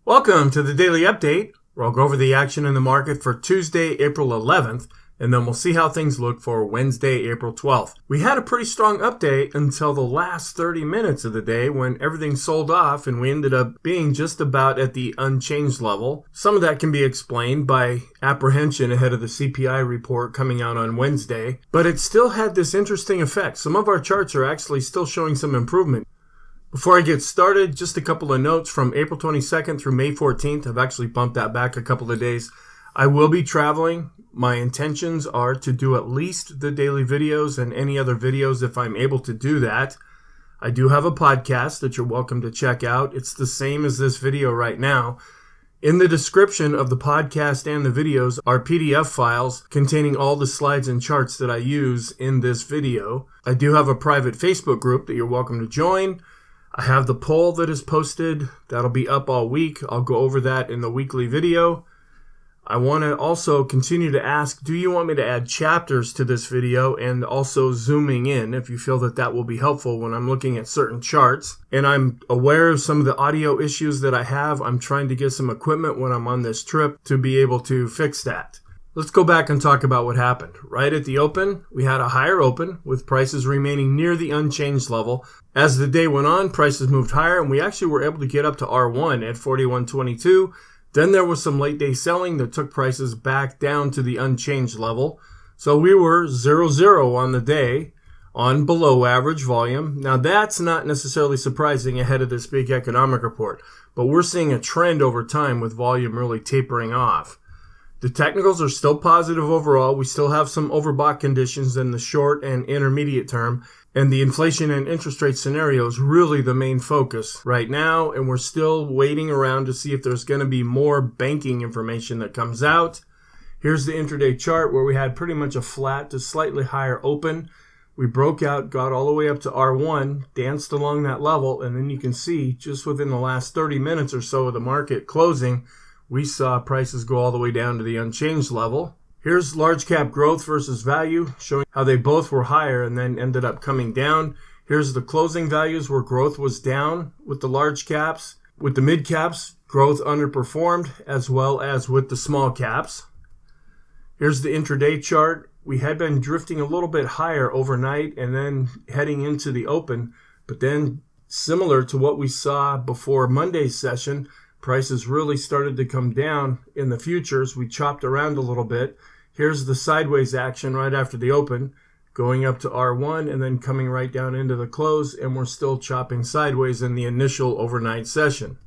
Welcome to the Daily Update, where I'll go over the action in the market for Tuesday, April 11th, and then we'll see how things look for Wednesday, April 12th. We had a pretty strong update until the last 30 minutes of the day when everything sold off and we ended up being just about at the unchanged level. Some of that can be explained by apprehension ahead of the CPI report coming out on Wednesday, but it still had this interesting effect. Some of our charts are actually still showing some improvement. Before I get started, just a couple of notes from April 22nd through May 14th. I've actually bumped that back a couple of days. I will be traveling. My intentions are to do at least the daily videos and any other videos if I'm able to do that. I do have a podcast that you're welcome to check out. It's the same as this video right now. In the description of the podcast and the videos are PDF files containing all the slides and charts that I use in this video. I do have a private Facebook group that you're welcome to join. I have the poll that is posted. That'll be up all week. I'll go over that in the weekly video. I want to also continue to ask, do you want me to add chapters to this video and also zooming in if you feel that that will be helpful when I'm looking at certain charts? And I'm aware of some of the audio issues that I have. I'm trying to get some equipment when I'm on this trip to be able to fix that. Let's go back and talk about what happened. Right at the open, we had a higher open with prices remaining near the unchanged level. As the day went on, prices moved higher and we actually were able to get up to R1 at 41.22. Then there was some late day selling that took prices back down to the unchanged level. So we were 0-0 on the day on below average volume. Now that's not necessarily surprising ahead of this big economic report, but we're seeing a trend over time with volume really tapering off. The technicals are still positive overall. We still have some overbought conditions in the short and intermediate term, and the inflation and interest rate scenario is really the main focus right now, and we're still waiting around to see if there's going to be more banking information that comes out. Here's the intraday chart where we had pretty much a flat to slightly higher open. We broke out, got all the way up to R1, danced along that level, and then you can see just within the last 30 minutes or so of the market closing, we saw prices go all the way down to the unchanged level. Here's large cap growth versus value, showing how they both were higher and then ended up coming down. Here's the closing values where growth was down with the large caps. With the mid caps, growth underperformed, as well as with the small caps. Here's the intraday chart. We had been drifting a little bit higher overnight and then heading into the open, but then similar to what we saw before Monday's session, prices really started to come down in the futures. We chopped around a little bit. Here's the sideways action right after the open, going up to R1 and then coming right down into the close, and we're still chopping sideways in the initial overnight session.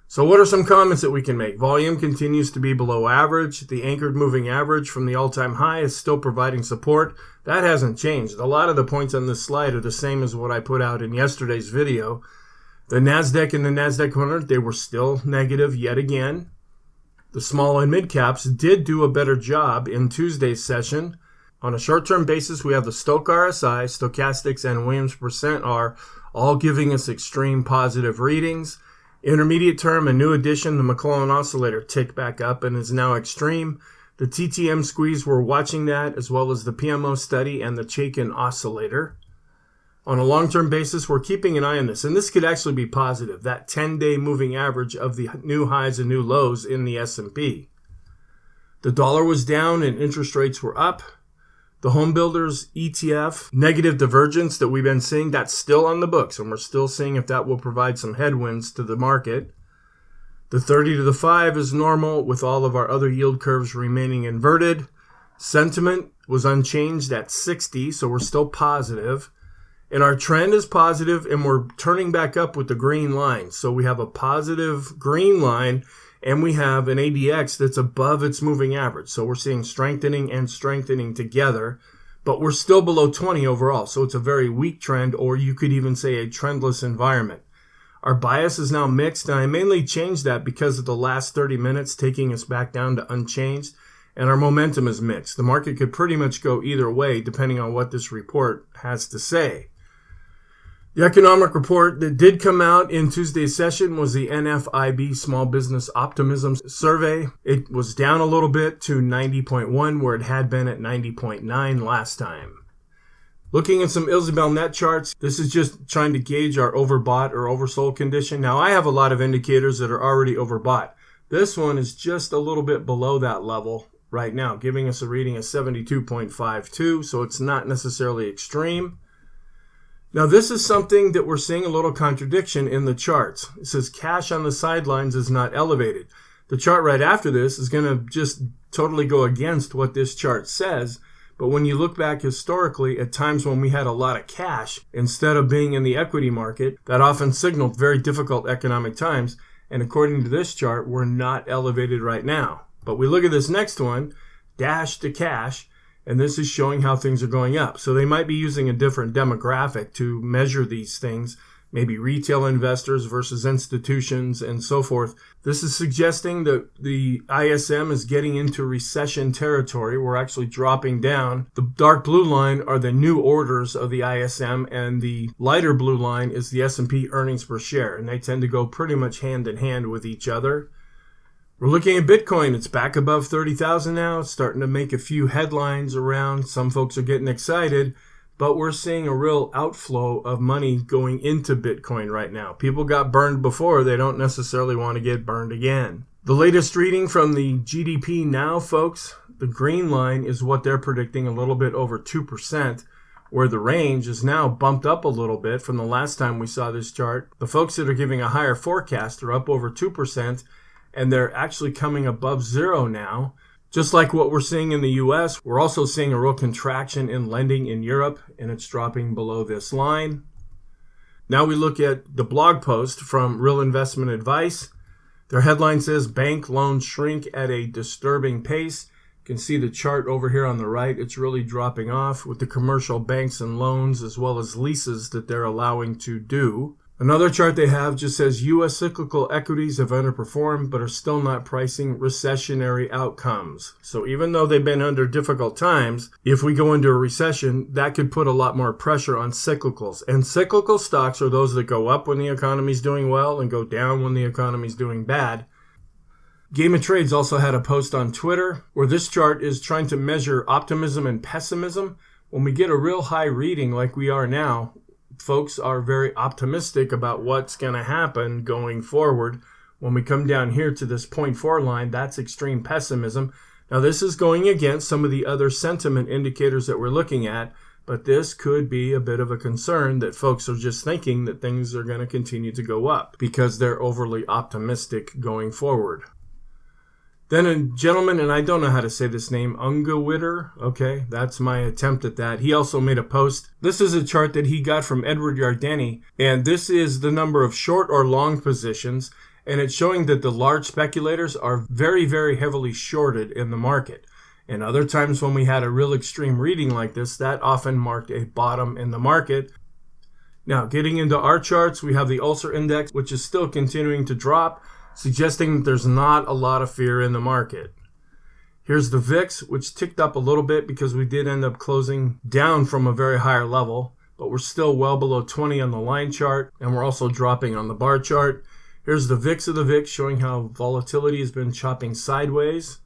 So what are some comments that we can make? Volume continues to be below average. The anchored moving average from the all-time high is still providing support. That hasn't changed. A lot of the points on this slide are the same as what I put out in yesterday's video. The NASDAQ and the NASDAQ 100, they were still negative yet again. The small and mid caps did do a better job in Tuesday's session. On a short-term basis, we have the Stochc RSI, Stochastics, and Williams Percent are all giving us extreme positive readings. Intermediate term, a new addition, the McClellan Oscillator ticked back up and is now extreme. The TTM squeeze, we're watching that, as well as the PMO study and the Chaikin Oscillator. On a long-term basis, we're keeping an eye on this, and this could actually be positive, that 10-day moving average of the new highs and new lows in the S&P. The dollar was down and interest rates were up. The home builders ETF negative divergence that we've been seeing, that's still on the books, and we're still seeing if that will provide some headwinds to the market. The 30 to the 5 is normal, with all of our other yield curves remaining inverted. Sentiment was unchanged at 60, so we're still positive. And our trend is positive, and we're turning back up with the green line. So we have a positive green line, and we have an ADX that's above its moving average. So we're seeing strengthening and strengthening together, but we're still below 20 overall. So it's a very weak trend, or you could even say a trendless environment. Our bias is now mixed, and I mainly changed that because of the last 30 minutes taking us back down to unchanged, and our momentum is mixed. The market could pretty much go either way depending on what this report has to say. The economic report that did come out in Tuesday's session was the NFIB Small Business Optimism Survey. It was down a little bit to 90.1, where it had been at 90.9 last time. Looking at some Isabel net charts, this is just trying to gauge our overbought or oversold condition. Now, I have a lot of indicators that are already overbought. This one is just a little bit below that level right now, giving us a reading of 72.52, so it's not necessarily extreme. Now, this is something that we're seeing a little contradiction in the charts. It says cash on the sidelines is not elevated. The chart right after this is going to just totally go against what this chart says. But when you look back historically at times when we had a lot of cash, instead of being in the equity market, that often signaled very difficult economic times. And according to this chart, we're not elevated right now. But we look at this next one, dash to cash, and this is showing how things are going up. So they might be using a different demographic to measure these things, maybe retail investors versus institutions and so forth. This is suggesting that the ISM is getting into recession territory. We're actually dropping down. The dark blue line are the new orders of the ISM, and the lighter blue line is the S&P earnings per share, and they tend to go pretty much hand in hand with each other. We're looking at Bitcoin. It's back above 30,000 now. It's starting to make a few headlines around. Some folks are getting excited. But we're seeing a real outflow of money going into Bitcoin right now. People got burned before. They don't necessarily want to get burned again. The latest reading from the GDP now, folks, the green line is what they're predicting, a little bit over 2%, where the range is now bumped up a little bit from the last time we saw this chart. The folks that are giving a higher forecast are up over 2%, and they're actually coming above zero now. Just like what we're seeing in the U.S., we're also seeing a real contraction in lending in Europe, and it's dropping below this line. Now we look at the blog post from Real Investment Advice. Their headline says, bank loans shrink at a disturbing pace. You can see the chart over here on the right. It's really dropping off with the commercial banks and loans as well as leases that they're allowing to do. Another chart they have just says U.S. cyclical equities have underperformed but are still not pricing recessionary outcomes. So even though they've been under difficult times, if we go into a recession, that could put a lot more pressure on cyclicals. And cyclical stocks are those that go up when the economy's doing well and go down when the economy's doing bad. Game of Trades also had a post on Twitter where this chart is trying to measure optimism and pessimism. When we get a real high reading like we are now, folks are very optimistic about what's going to happen going forward. When we come down here to this 0.4 line, that's extreme pessimism. Now, this is going against some of the other sentiment indicators that we're looking at, but this could be a bit of a concern that folks are just thinking that things are going to continue to go up because they're overly optimistic going forward. Then a gentleman, and I don't know how to say this name, Ungewitter, okay, that's my attempt at that. He also made a post. This is a chart that he got from Edward Yardeni, and this is the number of short or long positions, and it's showing that the large speculators are very, very heavily shorted in the market. And other times when we had a real extreme reading like this, that often marked a bottom in the market. Now, getting into our charts, we have the Ulcer Index, which is still continuing to drop, suggesting that there's not a lot of fear in the market. Here's the VIX, which ticked up a little bit because we did end up closing down from a very higher level, but we're still well below 20 on the line chart, and we're also dropping on the bar chart. Here's the VIX of the VIX, showing how volatility has been chopping sideways.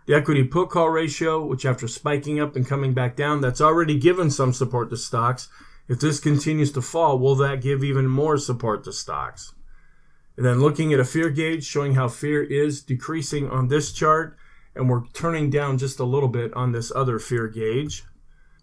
The equity put call ratio, which after spiking up and coming back down, that's already given some support to stocks. If this continues to fall, will that give even more support to stocks? And then looking at a fear gauge, showing how fear is decreasing on this chart, and we're turning down just a little bit on this other fear gauge.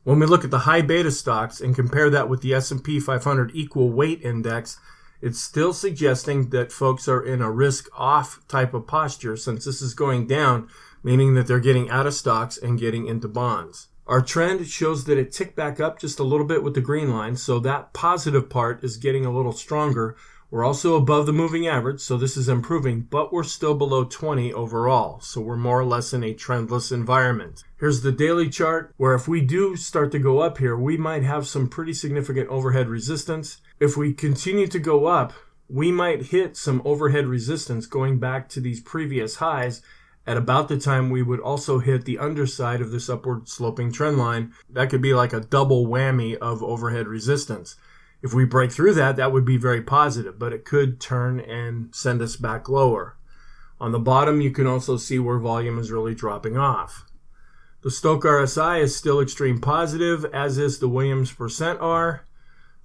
When we look at the high beta stocks and compare that with the S&P 500 equal weight index, it's still suggesting that folks are in a risk-off type of posture since this is going down, meaning that they're getting out of stocks and getting into bonds. Our trend shows that it ticked back up just a little bit with the green line, so that positive part is getting a little stronger. We're also above the moving average, so this is improving, but we're still below 20 overall, so we're more or less in a trendless environment. Here's the daily chart, where if we do start to go up here, we might have some pretty significant overhead resistance. If we continue to go up, we might hit some overhead resistance going back to these previous highs at about the time we would also hit the underside of this upward sloping trend line. That could be like a double whammy of overhead resistance. If we break through that, that would be very positive, but it could turn and send us back lower. On the bottom, you can also see where volume is really dropping off. The Stochc RSI is still extreme positive, as is the Williams %R.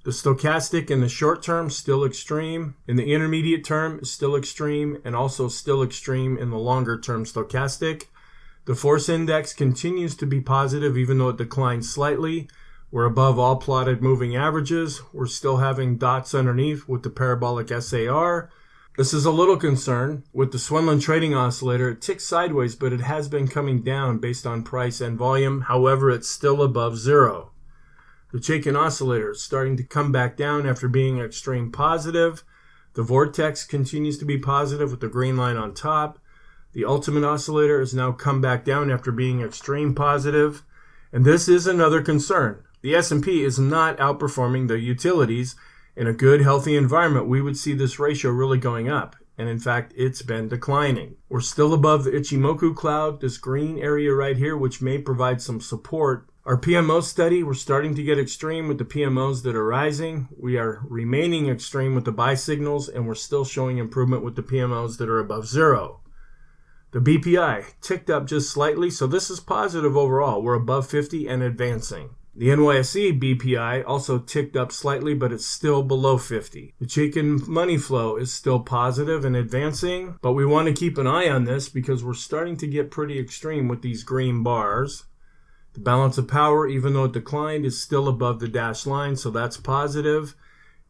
The stochastic in the short term still extreme. In the intermediate term is still extreme, and also still extreme in the longer term stochastic. The force index continues to be positive even though it declines slightly. We're above all plotted moving averages. We're still having dots underneath with the parabolic SAR. This is a little concern. With the Swinland Trading Oscillator, it ticks sideways, but it has been coming down based on price and volume. However, it's still above zero. The Chaikin Oscillator is starting to come back down after being extreme positive. The Vortex continues to be positive with the green line on top. The Ultimate Oscillator has now come back down after being extreme positive. And this is another concern. The S&P is not outperforming the utilities. In a good, healthy environment, we would see this ratio really going up. And in fact, it's been declining. We're still above the Ichimoku cloud, this green area right here, which may provide some support. Our PMO study, we're starting to get extreme with the PMOs that are rising. We are remaining extreme with the buy signals, and we're still showing improvement with the PMOs that are above zero. The BPI ticked up just slightly, so this is positive overall. We're above 50 and advancing. The NYSE BPI also ticked up slightly, but it's still below 50. The Chaikin money flow is still positive and advancing, but we want to keep an eye on this because we're starting to get pretty extreme with these green bars. The balance of power, even though it declined, is still above the dashed line, so that's positive.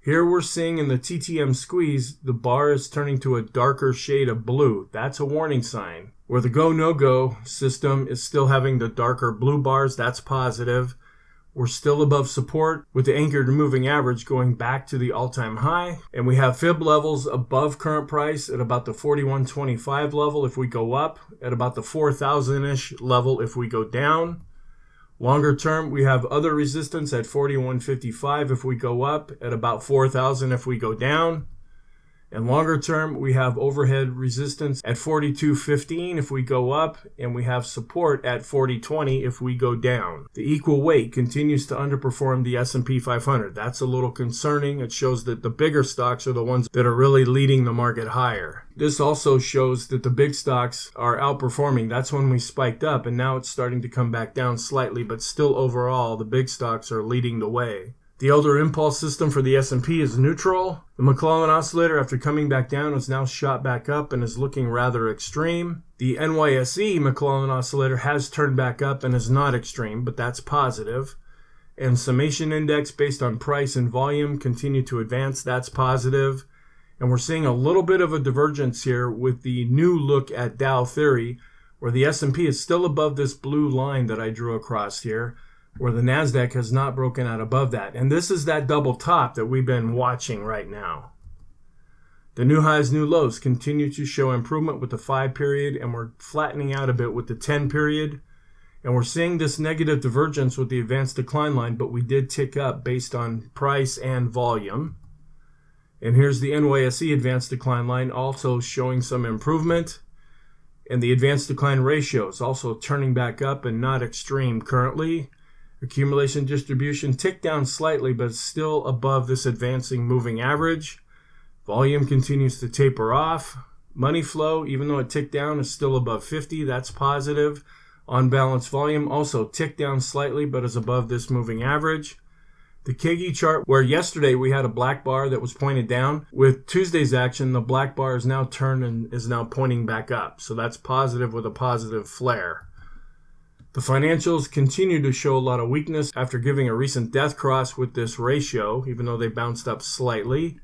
Here we're seeing in the TTM squeeze, the bar is turning to a darker shade of blue. That's a warning sign. Where the go, no-go system is still having the darker blue bars, that's positive. We're still above support with the anchored moving average going back to the all-time high. And we have fib levels above current price at about the 41.25 level if we go up, at about the 4,000-ish level if we go down. Longer term, we have other resistance at 41.55 if we go up, at about 4,000 if we go down. And longer term, we have overhead resistance at 42.15 if we go up, and we have support at 40.20 if we go down. The equal weight continues to underperform the S&P 500. That's a little concerning. It shows that the bigger stocks are the ones that are really leading the market higher. This also shows that the big stocks are outperforming. That's when we spiked up, and now it's starting to come back down slightly, but still overall, the big stocks are leading the way. The elder impulse system for the S&P is neutral. The McClellan Oscillator, after coming back down, is now shot back up and is looking rather extreme. The NYSE McClellan Oscillator has turned back up and is not extreme, but that's positive. And summation index based on price and volume continue to advance. That's positive. And we're seeing a little bit of a divergence here with the new look at Dow theory, where the S&P is still above this blue line that I drew across here, where the NASDAQ has not broken out above that. And this is that double top that we've been watching right now. The new highs, new lows continue to show improvement with the 5 period, and we're flattening out a bit with the 10 period. And we're seeing this negative divergence with the advanced decline line, but we did tick up based on price and volume. And here's the NYSE advanced decline line also showing some improvement. And the advanced decline ratio is also turning back up and not extreme currently. Accumulation distribution ticked down slightly, but still above this advancing moving average. Volume continues to taper off. Money flow, even though it ticked down, is still above 50. That's positive. On balance volume also ticked down slightly, but is above this moving average. The KG chart, where yesterday we had a black bar that was pointed down, with Tuesday's action, the black bar is now turned and is now pointing back up. So that's positive with a positive flare. The financials continue to show a lot of weakness after giving a recent death cross with this ratio, even though they bounced up slightly.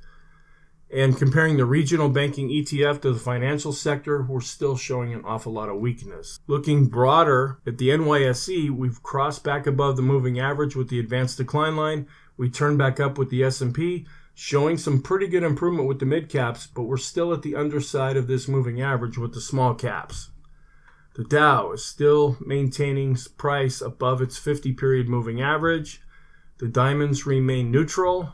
And comparing the regional banking ETF to the financial sector, we're still showing an awful lot of weakness. Looking broader at the NYSE, we've crossed back above the moving average with the advanced decline line. We turned back up with the S&P, showing some pretty good improvement with the mid caps, but we're still at the underside of this moving average with the small caps. The Dow is still maintaining price above its 50-period moving average. The diamonds remain neutral.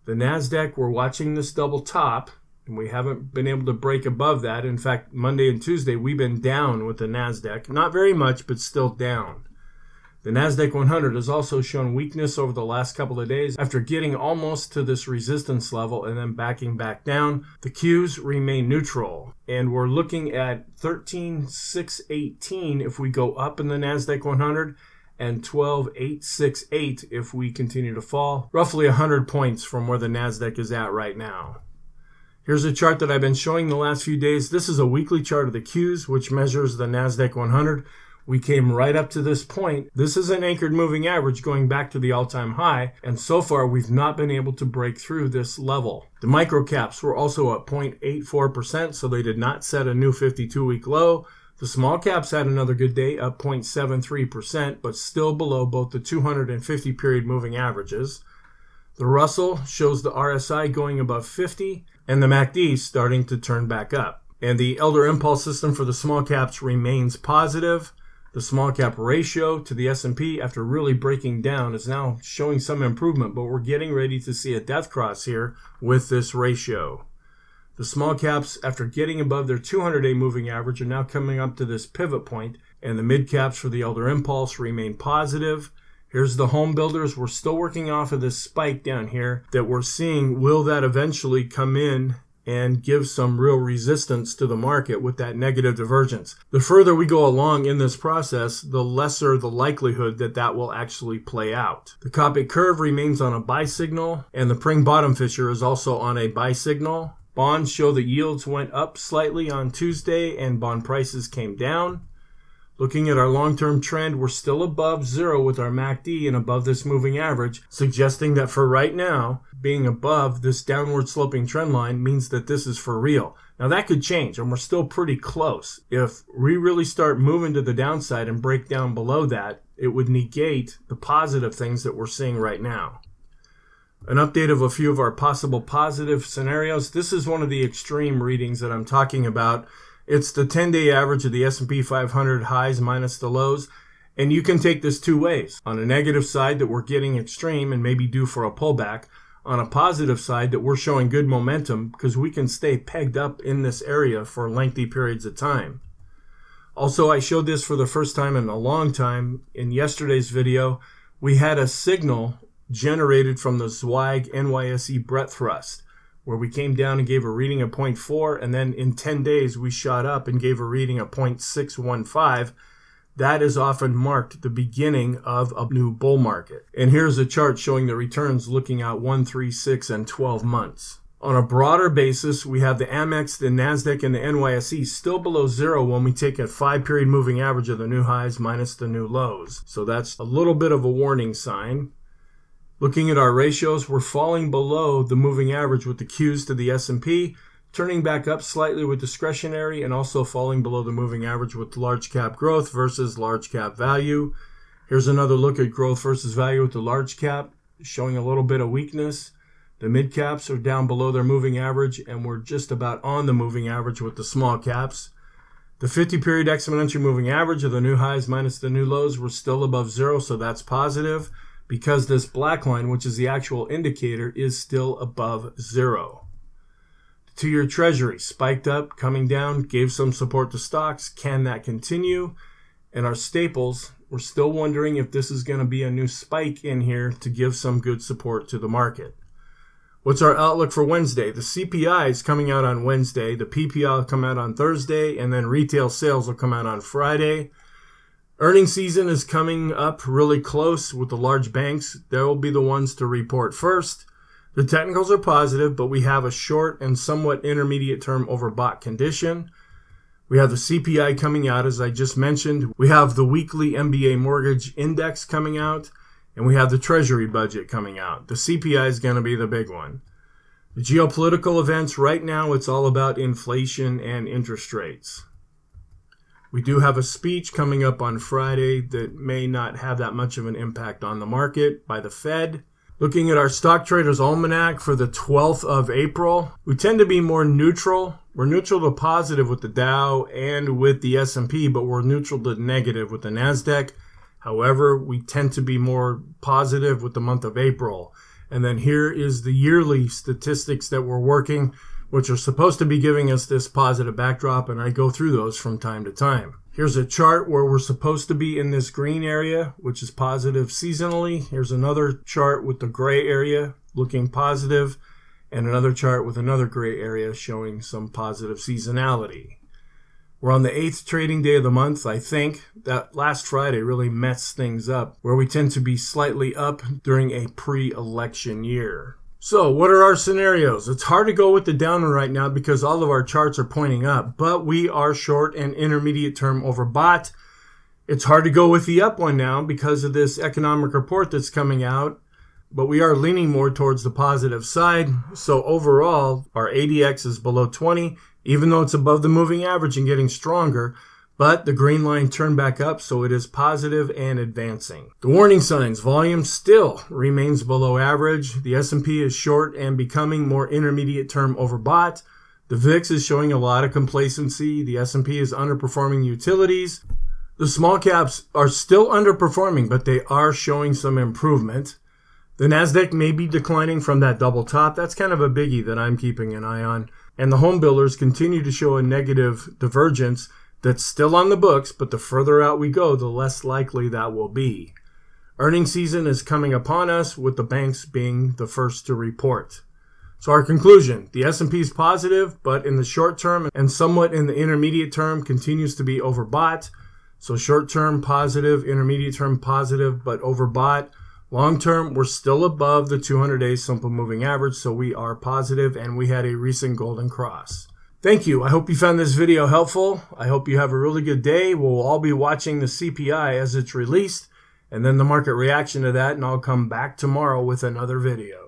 The NASDAQ, we're watching this double top, and we haven't been able to break above that. In fact, Monday and Tuesday, we've been down with the NASDAQ. Not very much, but still down. The Nasdaq 100 has also shown weakness over the last couple of days after getting almost to this resistance level and then backing back down. The Qs remain neutral, and we're looking at 13,618 if we go up in the Nasdaq 100 and 12,868 if we continue to fall, roughly 100 points from where the Nasdaq is at right now. Here's a chart that I've been showing the last few days. This is a weekly chart of the Qs, which measures the Nasdaq 100. We came right up to this point. This is an anchored moving average going back to the all-time high, and so far we've not been able to break through this level. The microcaps were also up 0.84%, so they did not set a new 52-week low. The small caps had another good day, up 0.73%, but still below both the 250 period moving averages. The Russell shows the RSI going above 50, and the MACD starting to turn back up. And the Elder Impulse system for the small caps remains positive. The small cap ratio to the S&P after really breaking down is now showing some improvement, but we're getting ready to see a death cross here with this ratio. The small caps, after getting above their 200-day moving average, are now coming up to this pivot point, and the mid caps for the Elder Impulse remain positive. Here's the home builders. We're still working off of this spike down here that we're seeing. Will that eventually come in and give some real resistance to the market with that negative divergence? The further we go along in this process, the lesser the likelihood that that will actually play out. The Copic curve remains on a buy signal, and the Pring bottom fissure is also on a buy signal. Bonds show that yields went up slightly on Tuesday and bond prices came down. Looking at our long-term trend, we're still above zero with our MACD and above this moving average, suggesting that for right now, being above this downward sloping trend line means that this is for real. Now that could change, and we're still pretty close. If we really start moving to the downside and break down below that, it would negate the positive things that we're seeing right now. An update of a few of our possible positive scenarios. This is one of the extreme readings that I'm talking about. It's the 10-day average of the S&P 500 highs minus the lows. And you can take this two ways. On a negative side that we're getting extreme and maybe due for a pullback. On a positive side that we're showing good momentum because we can stay pegged up in this area for lengthy periods of time. Also, I showed this for the first time in a long time. In yesterday's video, we had a signal generated from the Zweig NYSE breadth thrust, where we came down and gave a reading of 0.4, and then in 10 days we shot up and gave a reading of 0.615. That is often marked the beginning of a new bull market. And here's a chart showing the returns looking out 1, 3, 6, and 12 months. On a broader basis, we have the Amex, the Nasdaq, and the NYSE still below zero when we take a 5-period moving average of the new highs minus the new lows. So that's a little bit of a warning sign. Looking at our ratios, we're falling below the moving average with the Qs to the S&P, turning back up slightly with discretionary, and also falling below the moving average with large cap growth versus large cap value. Here's another look at growth versus value with the large cap, showing a little bit of weakness. The mid caps are down below their moving average, and we're just about on the moving average with the small caps. The 50-period exponential moving average of the new highs minus the new lows, we're still above zero, so that's positive, because this black line, which is the actual indicator, is still above zero. The 2-year Treasury spiked up, coming down, gave some support to stocks. Can that continue? And our staples, we're still wondering if this is going to be a new spike in here to give some good support to the market. What's our outlook for Wednesday? The CPI is coming out on Wednesday. The PPI will come out on Thursday, and then retail sales will come out on Friday. Earnings season is coming up really close with the large banks. They'll be the ones to report first. The technicals are positive, but we have a short and somewhat intermediate term overbought condition. We have the CPI coming out, as I just mentioned. We have the weekly MBA mortgage index coming out, and we have the Treasury budget coming out. The CPI is going to be the big one. The geopolitical events right now, it's all about inflation and interest rates. We do have a speech coming up on Friday that may not have that much of an impact on the market by the Fed. Looking at our Stock Traders Almanac for the 12th of April, we tend to be more neutral. We're neutral to positive with the Dow and with the S&P, but we're neutral to negative with the Nasdaq. However, we tend to be more positive with the month of April. And then here is the yearly statistics that we're working. which are supposed to be giving us this positive backdrop, and I go through those from time to time. Here's a chart where we're supposed to be in this green area, which is positive seasonally. Here's another chart with the gray area looking positive, and another chart with another gray area showing some positive seasonality. We're on the 8th trading day of the month. I think that last Friday really messed things up, where we tend to be slightly up during a pre-election year. So what are our scenarios? It's hard to go with the down one right now because all of our charts are pointing up, but we are short and intermediate term overbought. It's hard to go with the up one now because of this economic report that's coming out, but we are leaning more towards the positive side. So overall, our ADX is below 20, even though it's above the moving average and getting stronger, but the green line turned back up, so it is positive and advancing. The warning signs: volume still remains below average. The S&P is short and becoming more intermediate term overbought. The VIX is showing a lot of complacency. The S&P is underperforming utilities. The small caps are still underperforming, but they are showing some improvement. The Nasdaq may be declining from that double top. That's kind of a biggie that I'm keeping an eye on. And the home builders continue to show a negative divergence that's still on the books, but the further out we go, the less likely that will be. Earnings season is coming upon us, with the banks being the first to report. So our conclusion: the S&P is positive, but in the short term and somewhat in the intermediate term continues to be overbought. So short term positive, intermediate term positive, but overbought. Long term, we're still above the 200-day simple moving average, so we are positive, and we had a recent golden cross. Thank you. I hope you found this video helpful. I hope you have a really good day. We'll all be watching the CPI as it's released, and then the market reaction to that, and I'll come back tomorrow with another video.